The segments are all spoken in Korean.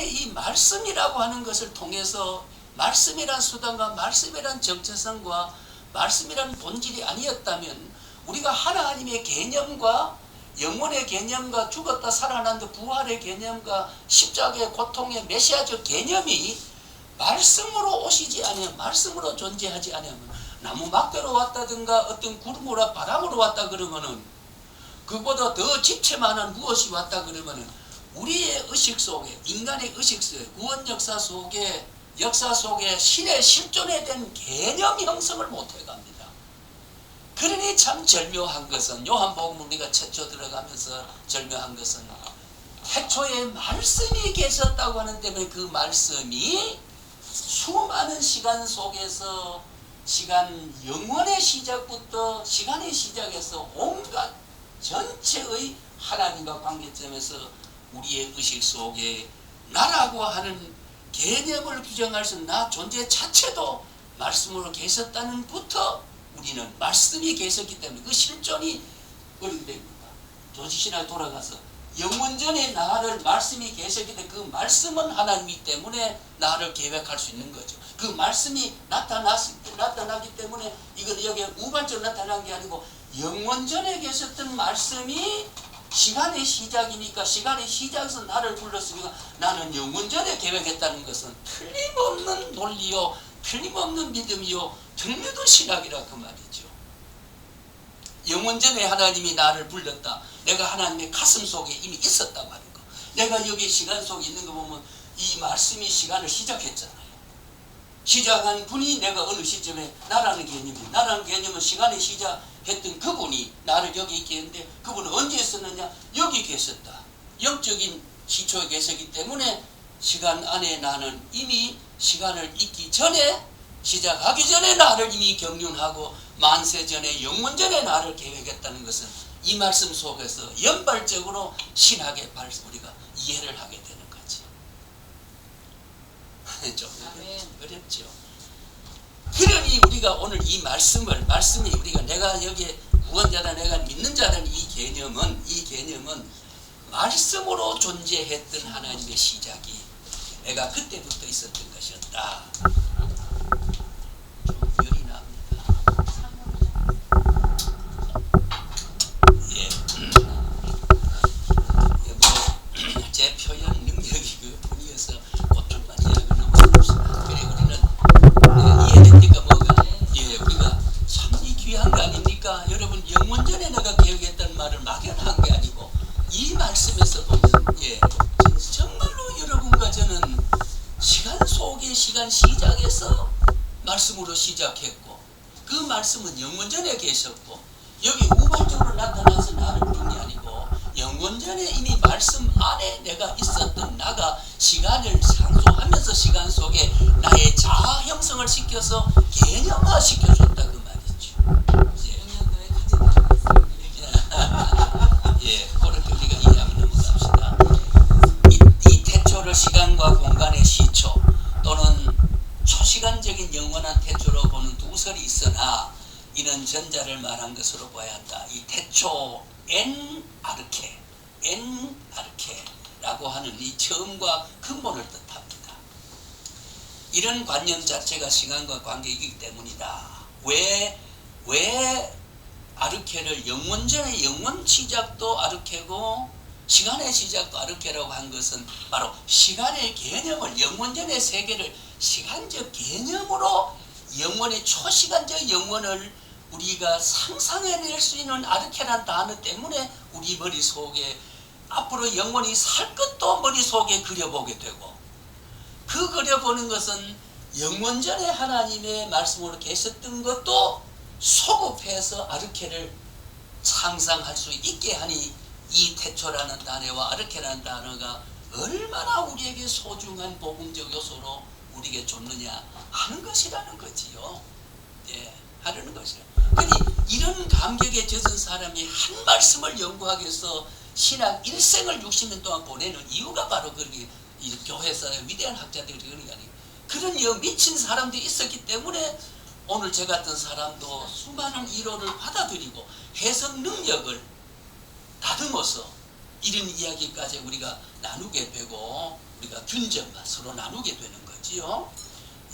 이 말씀이라고 하는 것을 통해서 말씀이란 수단과 말씀이란 정체성과 말씀이란 본질이 아니었다면 우리가 하나님의 개념과 영혼의 개념과 죽었다 살아난다 부활의 개념과 십자가의 고통의 메시아적 개념이 말씀으로 오시지 아니하면 말씀으로 존재하지 아니하면 나무 막대로 왔다든가 어떤 구름으로 바람으로 왔다 그러면은 그보다 더 집체만한 무엇이 왔다 그러면은 우리의 의식 속에 인간의 의식 속에 구원 역사 속에 신의 실존에 대한 개념 형성을 못해 갑니다. 그러니 참 절묘한 것은 요한복음 우리가 최초 들어가면서 절묘한 것은 태초에 말씀이 계셨다고 하는 때문에 그 말씀이 수많은 시간 속에서 시간 영원의 시작부터 시간의 시작에서 온갖 전체의 하나님과 관계점에서 우리의 의식 속에 나라고 하는 개념을 규정할 수 있는 나 존재 자체도 말씀으로 계셨다는 부터 우리는 말씀이 계셨기 때문에 그 실존이 어린됩니다. 조지신학에 돌아가서 영원전에 나를 말씀이 계셨기 때문에 그 말씀은 하나님이기 때문에 나를 계획할 수 있는 거죠. 그 말씀이 나타나기 때문에 이건 여기 우발적으로 나타난 게 아니고 영원전에 계셨던 말씀이 시간의 시작이니까 시간의 시작에서 나를 불렀으니까 나는 영원전에 계획했다는 것은 틀림없는 논리요 틀림없는 믿음이요 틀림없는 신학이라 그 말이죠. 영원전에 하나님이 나를 불렀다. 내가 하나님의 가슴 속에 이미 있었단 말인 거. 내가 여기 시간 속에 있는 거 보면 이 말씀이 시간을 시작했잖아요. 시작한 분이 내가 어느 시점에 나라는 개념은 시간의 시작했던 그분이 나를 여기 있게 했는데 그분은 언제 있었느냐? 여기 계셨다. 영적인 시초에 계셨기 때문에 시간 안에 나는 이미 시간을 잊기 전에 시작하기 전에 나를 이미 경륜하고 만세 전에 영원전에 나를 계획했다는 것은 이 말씀 속에서 연발적으로 신학의 우리가 이해를 하게 되는 거죠. 좀 어렵죠. 그러니 우리가 오늘 이 말씀이 우리가 내가 여기에 구원자다 내가 믿는 자라는 이 개념은 말씀으로 존재했던 하나님의 시작이 내가 그때부터 있었던 것이었다. 좀 열이 납니다. 제 표현 능력이 그 분이어서 꽃줄만 이야기를 넘어갑시다. 그래 우리는 이해됩니까 뭐가? 우리가 참 이 귀한 거 아닙니까? 여러분 영원전에 내가 계획했던 말을 막연한 게 아니고 이 말씀에서 보면 정말로 여러분과 저는 시간 속의 시간 시작에서 말씀으로 시작했고 그 말씀은 영원전에 계셨고 여기 우발적으로 나타나서 나를 부른 게 아니고 영원전에 이미 말씀 안에 내가 있었던 나가 시간을 상속하면서 시간 속에 나의 자아 형성을 시켜서 개념화 시켜줬다 그 말이죠. 그렇게 우리가 이해하면 넘어갑시다. 이 태초를 시간과 공간의 시초 또는 초시간적인 영원한 태초로 보는 두 설이 있으나 이는 전자를 말한 것으로 봐야 한다. 이 태초 엔아르케라고 하는 이 처음과 근본을 뜻합니다. 이런 관념 자체가 시간과 관계이기 때문이다. 왜 아르케를 영원전의 영원 시작도 아르케고 시간의 시작도 아르케라고 한 것은 바로 시간의 개념을 영원전의 세계를 시간적 개념으로 영원의 초시간적 영원을 우리가 상상해낼 수 있는 아르케란 단어 때문에 우리 머릿속에 앞으로 영원히 살 것도 머릿속에 그려보게 되고 그 그려보는 것은 영원전에 하나님의 말씀으로 계셨던 것도 소급해서 아르케를 상상할 수 있게 하니 이 태초라는 단어와 아르케라는 단어가 얼마나 우리에게 소중한 복음적 요소로 우리에게 줬느냐 하는 것이라는 거지요. 하려는 것이라. 그러니 이런 감격에 젖은 사람이 한 말씀을 연구하기 위해서 신학 일생을 60년 동안 보내는 이유가 바로 그렇게 이 교회에서 위대한 학자들이 그런 게 아니에요. 그런 미친 사람들이 있었기 때문에 오늘 저 같은 사람도 수많은 이론을 받아들이고 해석 능력을 다듬어서 이런 이야기까지 우리가 나누게 되고 우리가 균점만 서로 나누게 되는 거지요.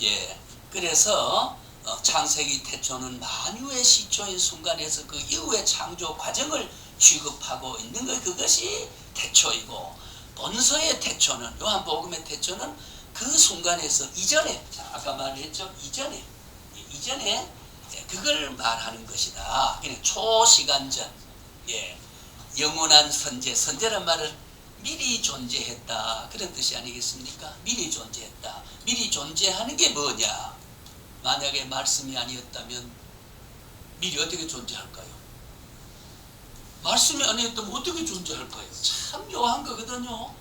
예, 그래서 창세기 태초는 만유의 시초인 순간에서 그 이후의 창조 과정을 취급하고 있는 것, 그것이 태초이고, 본서의 태초는, 요한복음의 태초는 그 순간에서 이전에, 아까 말했죠, 이전에 그걸 말하는 것이다. 초시간 전, 예, 영원한 선제란 말은 미리 존재했다, 그런 뜻이 아니겠습니까? 미리 존재했다. 미리 존재하는 게 뭐냐? 만약에 말씀이 아니었다면 미리 어떻게 존재할까요? 말씀이 아니었다면 어떻게 존재할까요? 참 묘한 거거든요.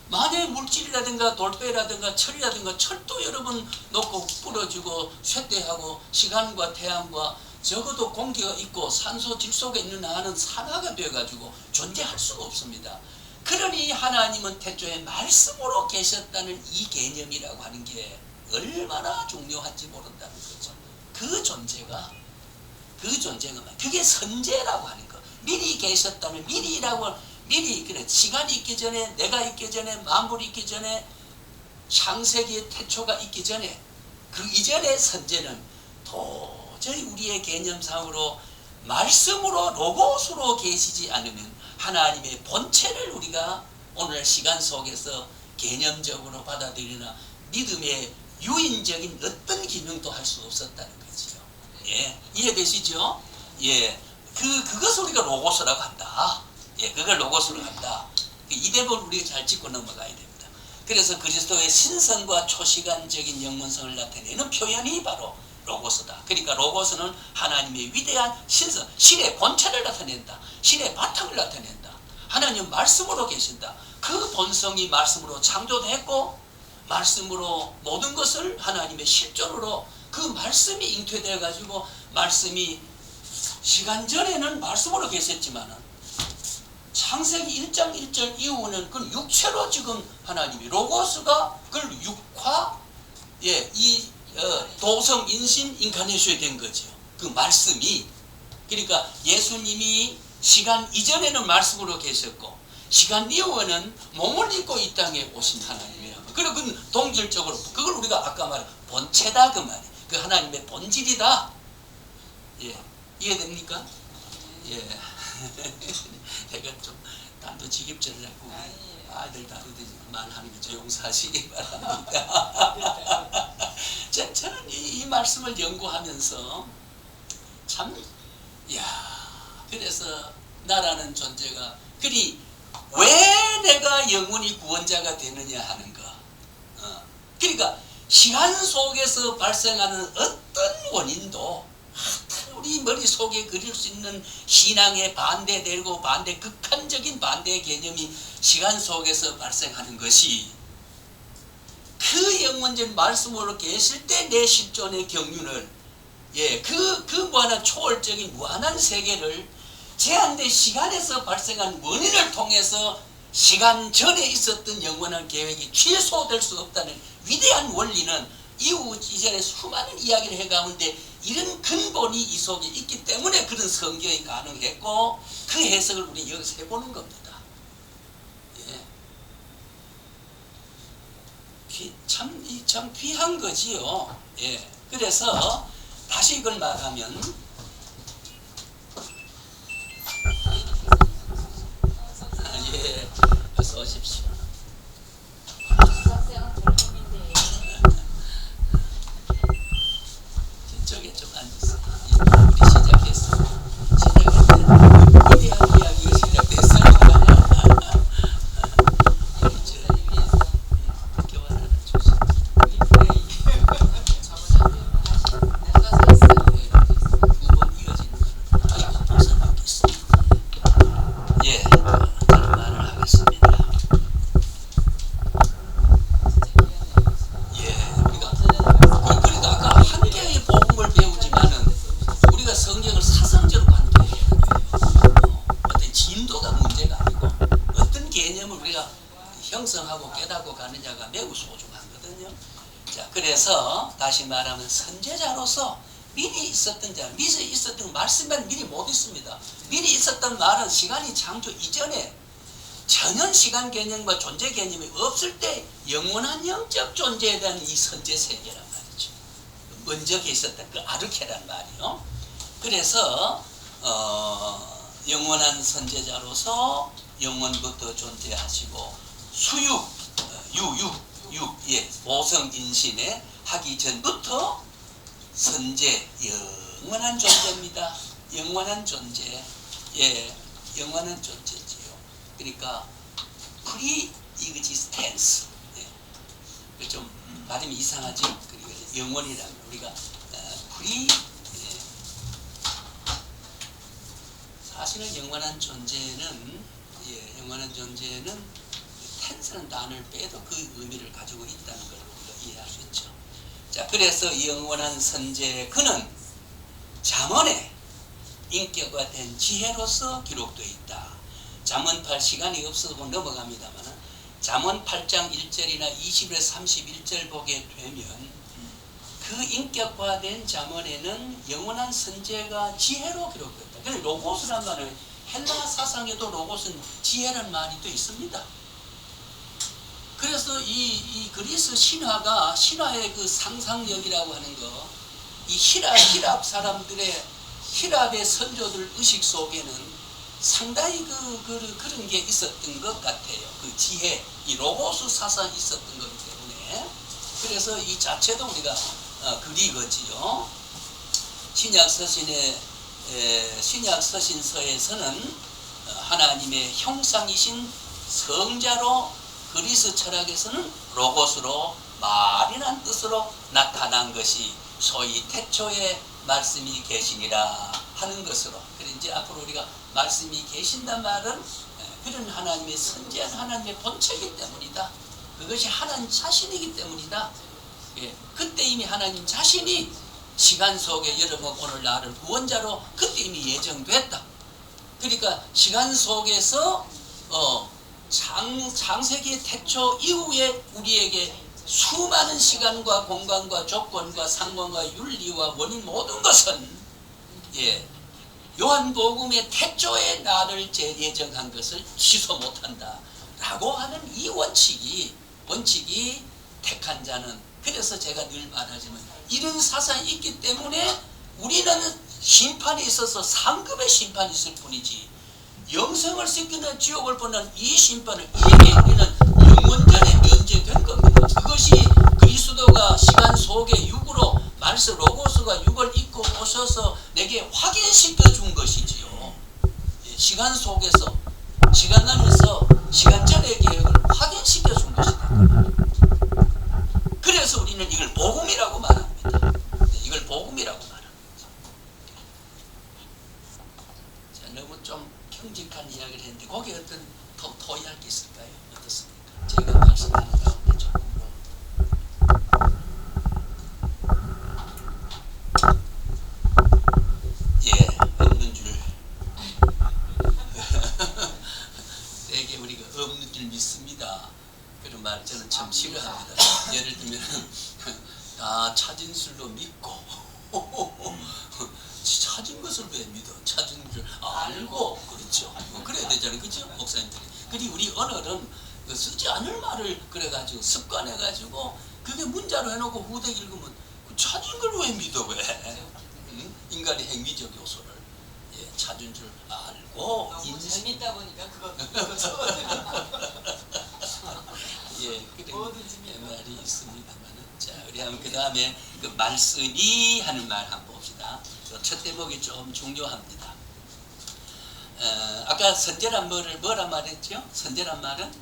만약에 물질이라든가 돌배라든가 철이라든가 철도 여러 번 놓고 부러지고 쇠퇴하고 시간과 태양과 적어도 공기가 있고 산소 질소가 있는 한은 산화가 되어가지고 존재할 수가 없습니다. 그러니 하나님은 태초에 말씀으로 계셨다는 이 개념이라고 하는 게 얼마나 중요한지 모른다는 거죠. 그 존재가 그게 선제라고 하는 거. 미리 계셨다는, 미리 그래, 시간이 있기 전에, 내가 있기 전에, 만물이 있기 전에, 창세기의 태초가 있기 전에, 그 이전의 선제는 도저히 우리의 개념상으로 말씀으로 로고스로 계시지 않으면 하나님의 본체를 우리가 오늘 시간 속에서 개념적으로 받아들이나 믿음의 유인적인 어떤 기능도 할 수 없었다는 거지요. 예, 이해되시죠? 예, 그것을 우리가 로고스라고 한다. 예, 그걸 로고스로 한다. 이 대목을 우리가 잘 짚고 넘어가야 됩니다. 그래서 그리스도의 신성과 초시간적인 영문성을 나타내는 표현이 바로 로고스다. 그러니까 로고스는 하나님의 위대한 신성, 신의 본체를 나타낸다. 신의 바탕을 나타낸다. 하나님 말씀으로 계신다. 그 본성이 말씀으로 창조됐고, 말씀으로 모든 것을 하나님의 실존으로 그 말씀이 잉태되어 가지고, 말씀이 시간 전에는 말씀으로 계셨지만은 창세기 1장 1절 이후는 그 육체로 지금 하나님이 로고스가 그걸 육화, 예, 도성 인신 인카네이션이 된 거죠. 그 말씀이. 그러니까 예수님이 시간 이전에는 말씀으로 계셨고, 시간 이후에는 몸을 입고 이 땅에 오신 하나님이에요. 그리고 그 동질적으로 그걸 우리가 아까 말한 본체다 그 말이에요. 그 하나님의 본질이다. 예, 이해됩니까? 예. 제가 좀 단도직입적으로 자꾸 아이들 다루듯이 말하는 거 좀 용서하시기 바랍니다. 저는 이 말씀을 연구하면서 참, 그래서 나라는 존재가 그리 왜 내가 영원히 구원자가 되느냐 하는 거. 그러니까 시간 속에서 발생하는 어떤 원인도 우리 머릿속에 그릴 수 있는 신앙의 반대되고 극한적인 반대의 개념이 시간 속에서 발생하는 것이, 그 영원전 말씀으로 계실 때 내 실존의 경륜을, 예, 그 무한한 초월적인 무한한 세계를 제한된 시간에서 발생한 원인을 통해서 시간 전에 있었던 영원한 계획이 취소될 수 없다는 위대한 원리는 이전에 수많은 이야기를 해가는데 이런 근본이 이 속에 있기 때문에 그런 성경이 가능했고, 그 해석을 우리 여기서 해보는 겁니다. 예. 참 귀한 거지요. 예. 그래서 다시 이걸 말하면, 예, 어서 오십시오. 저쪽에 좀 앉으세요. 우리 시작했어. 위대한 이야기가 시작됐어요. 교환 하나 주시죠. 형성하고 깨닫고 가느냐가 매우 소중하거든요. 자, 그래서 다시 말하면 선제자로서 미리 있었던 자, 미리 있었던 말씀만 미리 못 있습니다. 미리 있었던 말은 시간이 창조 이전에 전혀 시간 개념과 존재 개념이 없을 때 영원한 영적 존재에 대한 이 선제 세계란 말이죠. 먼저 계셨던 그 아르케란 말이요. 그래서 영원한 선제자로서 영원부터 존재하시고 수육, 예, 보성인신에 하기 전부터 선제, 영원한 존재입니다. 영원한 존재, 예, 영원한 존재지요. 그러니까 pre-existence, 예, 좀 발음이 이상하지? 그리고 영원이라면 우리가 사실은 영원한 존재는, 예, 영원한 존재는 텐스라는 단어를 빼도 그 의미를 가지고 있다는 걸 우리가 이해할 수 있죠. 자, 그래서 이 영원한 선제, 그는 잠언에 인격화된 지혜로서 기록되어 있다. 잠언 8, 시간이 없어서 넘어갑니다만 잠언 8장 1절이나 20에서 31절 보게 되면 그 인격화된 잠언에는 영원한 선제가 지혜로 기록됐다. 그래서 로고스란 말은 헬라 사상에도 로고스는 지혜라는 말이 또 있습니다. 그래서 이 그리스 신화의 그 상상력이라고 하는 거, 이 히랍 사람들의, 히랍의 선조들 의식 속에는 상당히 그런 게 있었던 것 같아요. 그 지혜, 이 로고스 사상이 있었던 거기 때문에. 그래서 이 자체도 우리가 그리거지요. 신약 서신서에서는 하나님의 형상이신 성자로 그리스 철학에서는 로고스로 말이란 뜻으로 나타난 것이 소위 태초에 말씀이 계시니라 하는 것으로. 그래 이제 앞으로 우리가 말씀이 계신단 말은 그런 하나님의 선지한 하나님의 본체이기 때문이다. 그것이 하나님 자신이기 때문이다. 예, 그때 이미 하나님 자신이 시간 속에 여러분 오늘 나를 구원자로 그때 이미 예정됐다. 그러니까 시간 속에서 창세기 태초 이후에 우리에게 수많은 시간과 공간과 조건과 상관과 윤리와 원인 모든 것은, 예, 요한복음의 태초에 나를 예정한 것을 취소 못한다 라고 하는 이 원칙이 택한 자는, 그래서 제가 늘 말하지만 이런 사상이 있기 때문에 우리는 심판이 있어서 상급의 심판이 있을 뿐이지 영생을 시키는 지옥을 보는 이 심판을 이미 우리는 영원전에 면제된 겁니다. 그것이 그리스도가 시간 속에 육으로 말씀 로고스가 육을 입고 오셔서 내게 확인시켜 준 것이지요. 시간 속에서 시간 안에서 시간전의 계획을 확인시켜 준 것이다. 그래서 우리는 이걸 복음이라고 말합니다. 이걸 복음이라고 말합니다. 자, 너무 좀 경직한 이야기를 했는데 거기에 어떤 더 토의할 게 있을까요? 어떻습니까? 제가 말씀하는 가운데 조금 없는 줄 되게 우리가 없는 줄 믿습니다. 그런 말 저는 참 싫어합니다. 예를 들면 다 찾은 줄로 믿고 찾은 것을 왜 믿어? 찾은 줄 알고, 그렇죠. 그래야 되잖아요, 그렇죠, 목사님들이. 그리고 우리 언어는 쓰지 않을 말을 그래가지고 습관해가지고 그게 문자로 해놓고 후대 읽으면 찾은 걸 왜 믿어, 왜? 인간의 행위적 요소를, 예, 찾은 줄 알고 재밌다 보니까 그거 예, 그런 말이 있습니다만은. 자, 우리 한번 그 다음에 그 말씀이 하는 말 한번 봅시다. 첫 대목이 좀 중요합니다. 아까 선제란 뭐라 말했죠? 선제란 말은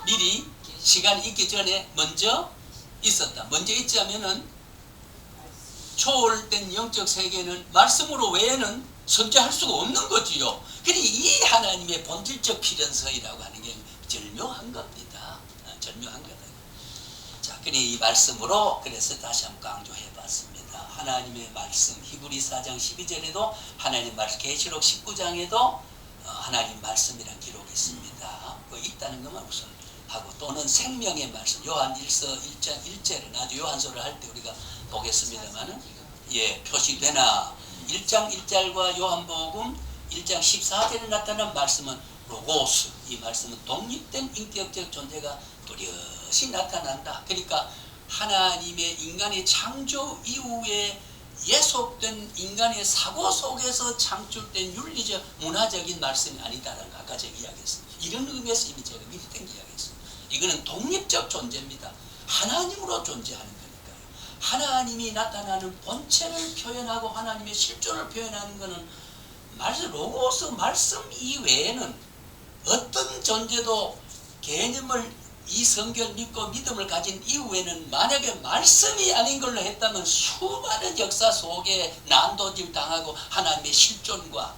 미리 시간이 있기 전에 먼저 있었다. 먼저 있지 않으면은 초월된 영적 세계는 말씀으로 외에는 선제할 수가 없는 거지요. 그러니 이 하나님의 본질적 필연성이라고 하는 게 절묘한 겁니다. 절묘한 거다. 자, 그러니 이 말씀으로 그래서 다시 한번 강조해 봤습니다. 하나님의 말씀, 히브리 4장 12절에도 하나님 말씀, 계시록 19장에도 하나님 말씀이라는 기록이 있습니다. 있다는 것만 우선 하고, 또는 생명의 말씀, 요한 1서 1장 1절에 나중에 요한서를 할 때 우리가 보겠습니다만은, 예, 표시되나 1장 1절과 요한복음 1장 14절에 나타난 말씀은 로고스, 이 말씀은 독립된 인격적 존재가 뚜렷이 나타난다. 그러니까 하나님의 인간의 창조 이후에 예속된 인간의 사고 속에서 창출된 윤리적 문화적인 말씀이 아니다라는 거 아까 제가 이야기했습니다. 이런 의미에서 이미 제가 미리 이야기했습니다. 이거는 독립적 존재입니다. 하나님으로 존재하는 거니까요. 하나님이 나타나는 본체를 표현하고 하나님의 실존을 표현하는 것은 로고스 말씀 이외에는 어떤 존재도 개념을 이 성경을 믿고 믿음을 가진 이후에는 만약에 말씀이 아닌 걸로 했다면 수많은 역사 속에 난도질 당하고 하나님의 실존과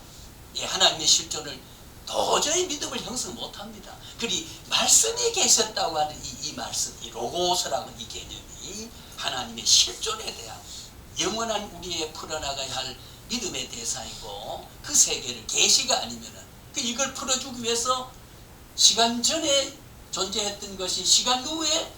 하나님의 실존을 도저히 믿음을 형성 못합니다. 그리 말씀이 계셨다고 하는 이 말씀, 이 로고스라고 이 개념이 하나님의 실존에 대한 영원한 우리의 풀어나가야 할 믿음의 대상이고 그 세계를 계시가 아니면은 이걸 풀어주기 위해서 시간 전에 존재했던 것이 시간 후에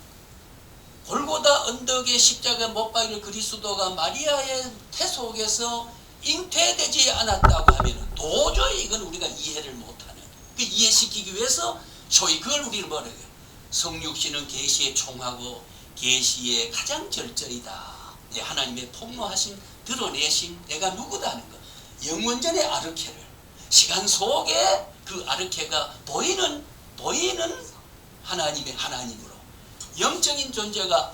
골고다 언덕의 십자가 못 박일 그리스도가 마리아의 태 속에서 잉태되지 않았다고 하면 도저히 이건 우리가 이해를 못하는, 그 이해시키기 위해서 소위 그걸 우리는 뭐라고 해요? 성육신은 계시의 총하고 계시의 가장 절절이다. 하나님의 폭로하심, 드러내심, 내가 누구다 하는 것. 영원전의 아르케를 시간 속에 그 아르케가 보이는 하나님의 하나님으로 영적인 존재가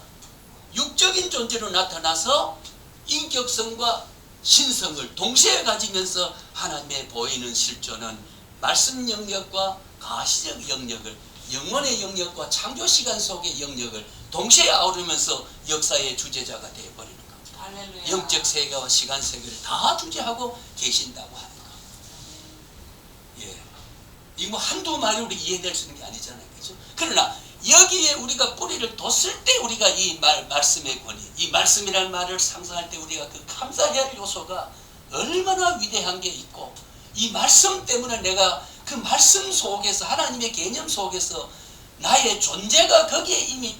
육적인 존재로 나타나서 인격성과 신성을 동시에 가지면서 하나님의 보이는 실존은 말씀 영역과 가시적 영역을, 영원의 영역과 창조 시간 속의 영역을 동시에 아우르면서 역사의 주제자가 되어버리는 겁니다. 할렐루야. 영적 세계와 시간 세계를 다 주재하고 계신다고 하는 것. 이거 뭐 한두 마디로 이해될 수 있는 게 아니잖아요. 그렇죠? 그러나 여기에 우리가 뿌리를 뒀을 때 우리가 이 말씀의 권위, 이 말씀이라는 말을 상상할 때 우리가 그 감사해야 할 요소가 얼마나 위대한 게 있고, 이 말씀 때문에 내가 그 말씀 속에서 하나님의 개념 속에서 나의 존재가 거기에 이미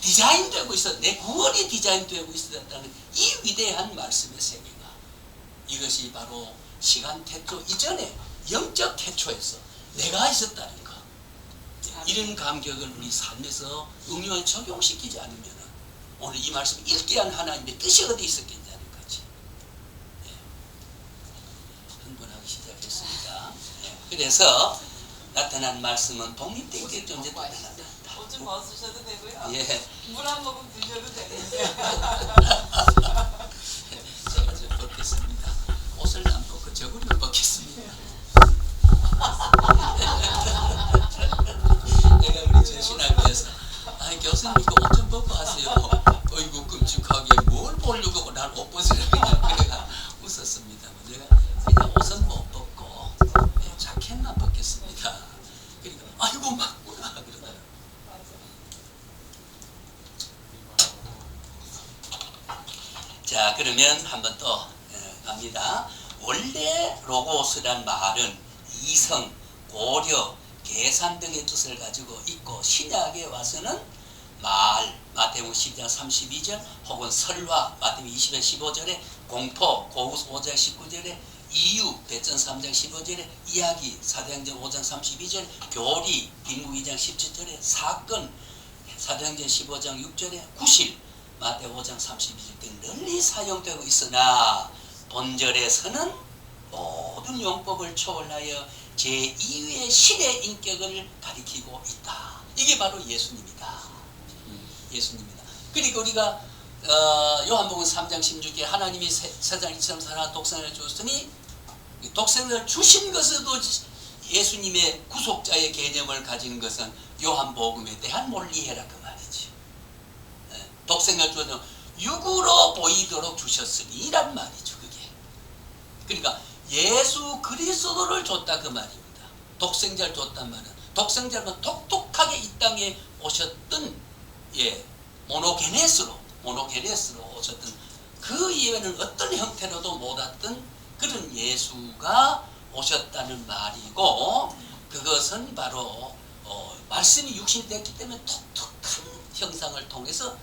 디자인되고 있어, 내 구원이 디자인되고 있었다는 이 위대한 말씀의 세계가, 이것이 바로 시간 태초 이전에 영적 태초에서 내가 있었다는 것, 이런 감격을 우리 삶에서 응용에 적용시키지 않으면 오늘 이 말씀 읽게 한 하나님의 뜻이 어디 있었겠냐는 거지. 흥분하기 시작했습니다. 그래서 나타난 말씀은 독립된 게 존재 나타난다. 옷 좀 벗으셔도 되고요. 물 한 모금 드셔도 되고요. 제가 좀 벗겠습니다. 옷을 안 벗고 저고리를 벗겠습니다. 내가 우리 전신학교에서 교수님 이거 옷 좀 벗고 하세요. 어이구 끔찍하게 뭘 보려고 난 옷 벗으려고 그냥 그래가 웃었습니다. 내가 그냥 옷은 못 벗고 자켓만 벗겠습니다. 그러니까 아이고 맞구나 그러더라고요. 자, 그러면 한번 또 갑니다. 원래 로고스란 말은 이성, 고려, 계산 등의 뜻을 가지고 있고, 신약에 와서는 말, 마태복음 10장 32절, 혹은 설화, 마태복음 20장 15절에, 공포, 고후서 5장 19절에, 이유, 대전 3장 15절에, 이야기, 사도행전 5장 32절, 교리, 빈국 2장 17절에, 사건, 사도행전 15장 6절에, 구실, 마태 5장 32절 등 널리 사용되고 있으나 본절에서는 모든 용법을 초월하여 제2의 신의 인격을 가리키고 있다. 이게 바로 예수님이다. 예수님이다. 그러니까 우리가 요한복음 3장 16절 하나님이 세상을 이처럼 사랑하 독생을 주었으니 독생을 주신 것에도 예수님의 구속자의 개념을 가진 것은 요한복음에 대한 몰리해라 그 말이지. 독생을 주어서 육으로 보이도록 주셨으니 이란 말이죠. 그게. 그러니까 예수 그리스도를 줬다 그 말입니다. 독생자를 줬단 말은 독생자는 똑똑하게 이 땅에 오셨던 모노게네스로 오셨던, 그 이외에는 어떤 형태로도 못 왔던 그런 예수가 오셨다는 말이고, 그것은 바로 말씀이 육신됐기 때문에 독특한 형상을 통해서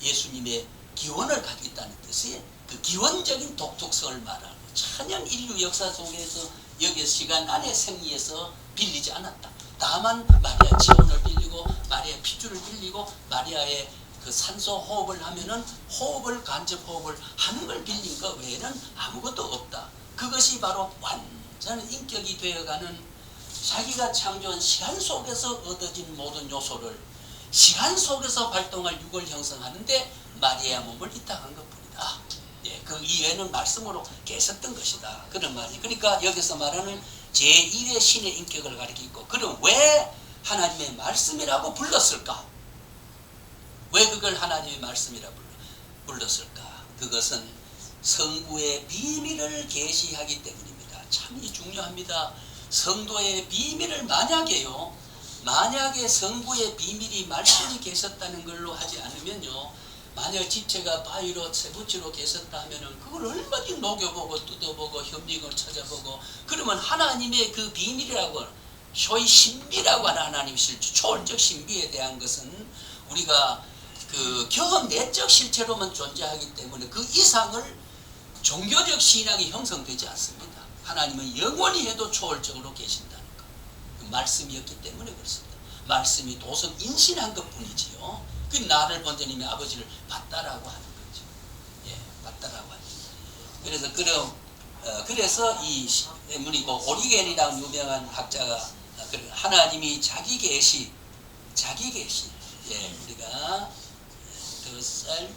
예수님의 기원을 갖고 있다는 뜻이, 그 기원적인 독특성을 말하는, 천년 인류 역사 속에서 여기에 시간 안에 생리에서 빌리지 않았다. 다만 마리아 지원을 빌리고 마리아 핏줄을 빌리고 마리아의 그 산소 호흡을 하면은 호흡을 간접 호흡을 하는 걸 빌린 것 외에는 아무것도 없다. 그것이 바로 완전 인격이 되어가는 자기가 창조한 시간 속에서 얻어진 모든 요소를 시간 속에서 발동할 육을 형성하는데 마리아 몸을 이탁한 것뿐이다. 예, 그 이외에는 말씀으로 깨셨던 것이다. 그런 말이. 그러니까 여기서 말하는 제2의 신의 인격을 가리키고, 그럼 왜 하나님의 말씀이라고 불렀을까? 왜 그걸 하나님의 말씀이라고 불렀을까? 그것은 성부의 비밀을 계시하기 때문입니다. 참이 중요합니다. 성도의 비밀을 만약에 성부의 비밀이 말씀이 계셨다는 걸로 하지 않으면요, 만약 지체가 바위로 쇠붙이로 계셨다 하면은 그걸 얼마든지 녹여보고 뜯어보고 현미경을 찾아보고, 그러면 하나님의 그 비밀이라고, 소위 신비라고 하는 하나님의 실체, 초월적 신비에 대한 것은 우리가 그 경험 내적 실체로만 존재하기 때문에 그 이상을 종교적 신앙이 형성되지 않습니다. 하나님은 영원히 해도 초월적으로 계신다는 것. 그 말씀이었기 때문에 그렇습니다. 말씀이 도성 인신한 것 뿐이지요. 그 나를 본 자님의 아버지를 봤다라고 하는 거죠. 예, 봤다라고 하는 거죠. 그래서 이 문이고, 오리겐이라는 유명한 학자가 하나님이 자기 계시, 예, 우리가 the self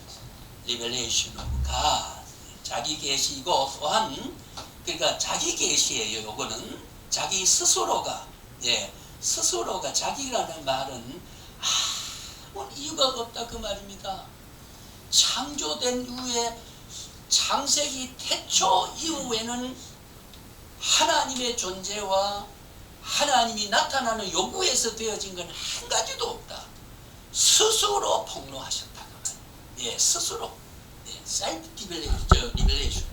revelation of God, 자기 계시고, 또한 그러니까 자기 계시예요. 요거는 자기 스스로가, 예, 스스로가, 자기라는 말은 아무 이유가 없다 그 말입니다. 창조된 이후에, 창세기 태초 이후에는 하나님의 존재와 하나님이 나타나는 요구에서 되어진 건 한 가지도 없다. 스스로 폭로하셨다 그 말이에요. 예, 스스로. 예, self revelation,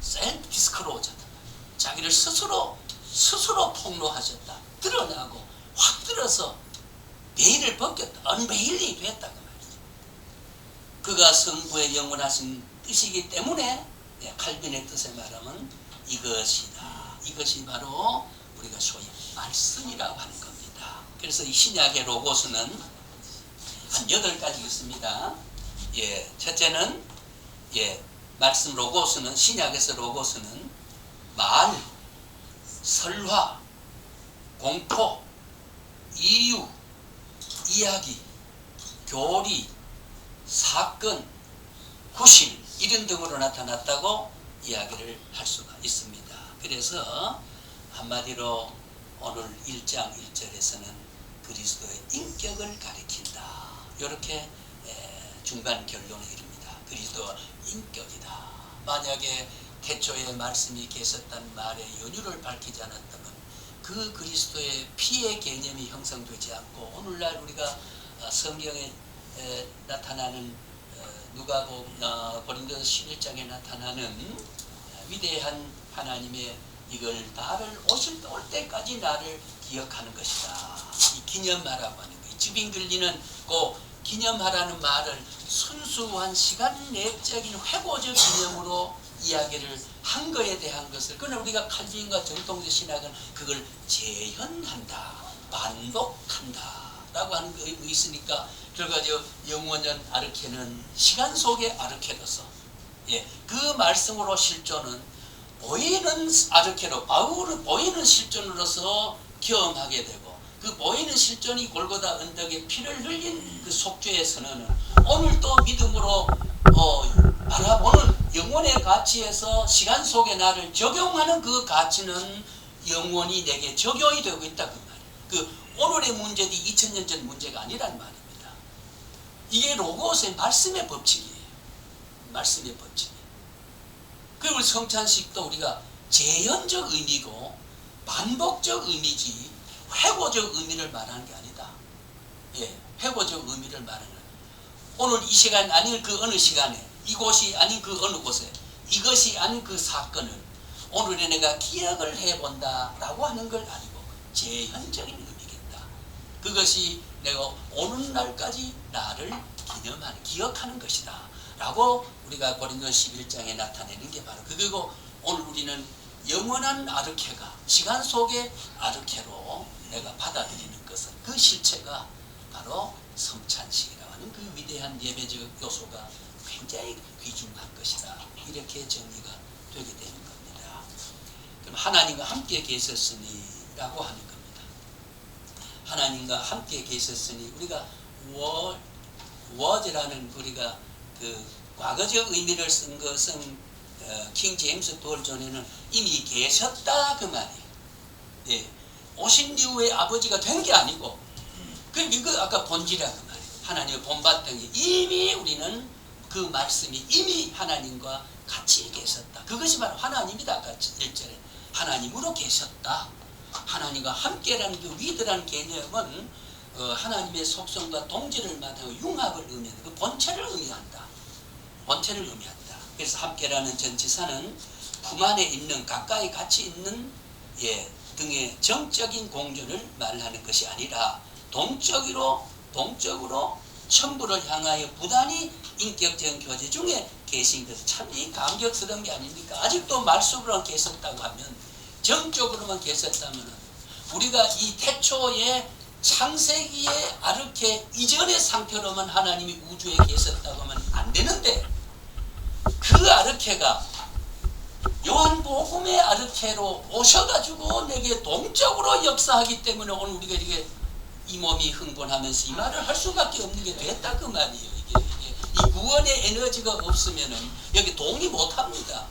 self disclosure. 자기를 스스로 폭로하셨다. 드러나고 확 들어서 베일을 벗겼다. 언베일링이 됐다 그 말이죠. 그가 성부의 영원하신 뜻이기 때문에, 예, 칼빈의 뜻에 말하면 이것이다. 이것이 바로 우리가 소위 말씀이라고 하는 겁니다. 그래서 이 신약의 로고스는 한 8가지 있습니다. 예, 첫째는, 예, 말씀 로고스는, 신약에서 로고스는 말, 설화, 공포, 이유, 이야기, 교리, 사건, 구실, 이런 등으로 나타났다고 이야기를 할 수가 있습니다. 그래서 한마디로 오늘 1장 1절에서는 그리스도의 인격을 가리킨다. 이렇게 중간 결론에 이릅니다. 그리스도의 인격이다. 만약에 태초에 말씀이 계셨다는 말의 연유를 밝히지 않았다면 그 그리스도의 피의 개념이 형성되지 않고, 오늘날 우리가 성경에 나타나는 누가복음 고린도서 11장에 나타나는 위대한 하나님의 이걸 나를 올 때까지 나를 기억하는 것이다. 이 기념하라고 하는 거예요. 즈빙글리는 그 기념하라는 말을 순수한 시간 내적인 회고적 기념으로 이야기를 한 거에 대한 것을, 그러나 우리가 칼빈과 정통적 신학은 그걸 재현한다, 반복한다 라고 하는 거 있으니까, 결과적으로 영원한 아르케는 시간 속의 아르케로서, 예, 그 말씀으로 실존은 보이는 아르케로, 바울은 보이는 실존으로서 경험하게 되고, 그 보이는 실존이 골고다 언덕에 피를 흘린 그 속죄의 선언은 오늘도 믿음으로 바라보는 영혼의 가치에서 시간 속에 나를 적용하는 그 가치는 영원히 내게 적용이 되고 있다 그 말이에요. 그 오늘의 문제도 2000년 전 문제가 아니란 말입니다. 이게 로고스의 말씀의 법칙이에요. 말씀의 법칙. 그리고 우리 성찬식도 우리가 재현적 의미고 반복적 의미지 회고적 의미를 말하는 게 아니다. 예, 회고적 의미를 말하는 거예요. 오늘 이 시간 아닌 그 어느 시간에, 이곳이 아닌 그 어느 곳에, 이것이 아닌 그 사건을 오늘에 내가 기억을 해본다 라고 하는 걸 아니고 재현적인 의미겠다. 그것이 내가 오는 날까지 나를 기억하는 것이다 라고 우리가 고린도서 11장에 나타내는 게 바로 그거고, 오늘 우리는 영원한 아르케가 시간 속의 아르케로 내가 받아들이는 것은 그 실체가 바로 성찬식이라고 하는 그 위대한 예배적 요소가 굉장히 귀중한 것이다. 이렇게 정리가 되게 되는 겁니다. 그럼 하나님과 함께 계셨으니 라고 하는 겁니다. 하나님과 함께 계셨으니 우리가 was라는 우리가 그 과거적 의미를 쓴 것은 킹 제임스 돌존에는 이미 계셨다 그 말이에요. 예. 오신 이후에 아버지가 된 게 아니고 그럼 이거 아까 본질이라 그 말이에요. 하나님의 본받등이 이미 우리는 그 말씀이 이미 하나님과 같이 계셨다. 그것이 바로 하나님이다. 아까 1절에 하나님으로 계셨다. 하나님과 함께라는 그 위대한 개념은 하나님의 속성과 동질을 말하고 융합을 의미한다. 그 본체를 의미한다. 본체를 의미한다. 그래서 함께라는 전치사는 품 안에 있는 가까이 같이 있는 등의 정적인 공존을 말하는 것이 아니라 동적으로 천부를 향하여 부단히 인격적인 교제 중에 계신 것은 참 이 감격스러운 게 아닙니까? 아직도 말씀으로만 계셨다고 하면 정적으로만 계셨다면 우리가 이 태초의 창세기의 아르케 이전의 상태로만 하나님이 우주에 계셨다고 하면 안 되는데 그 아르케가 요한복음의 아르케로 오셔가지고 내게 동적으로 역사하기 때문에 오늘 우리가 이렇게 이 몸이 흥분하면서 이 말을 할 수밖에 없는 게 됐다 그 말이에요. 이게 이 구원의 에너지가 없으면은 여기 동의 못합니다.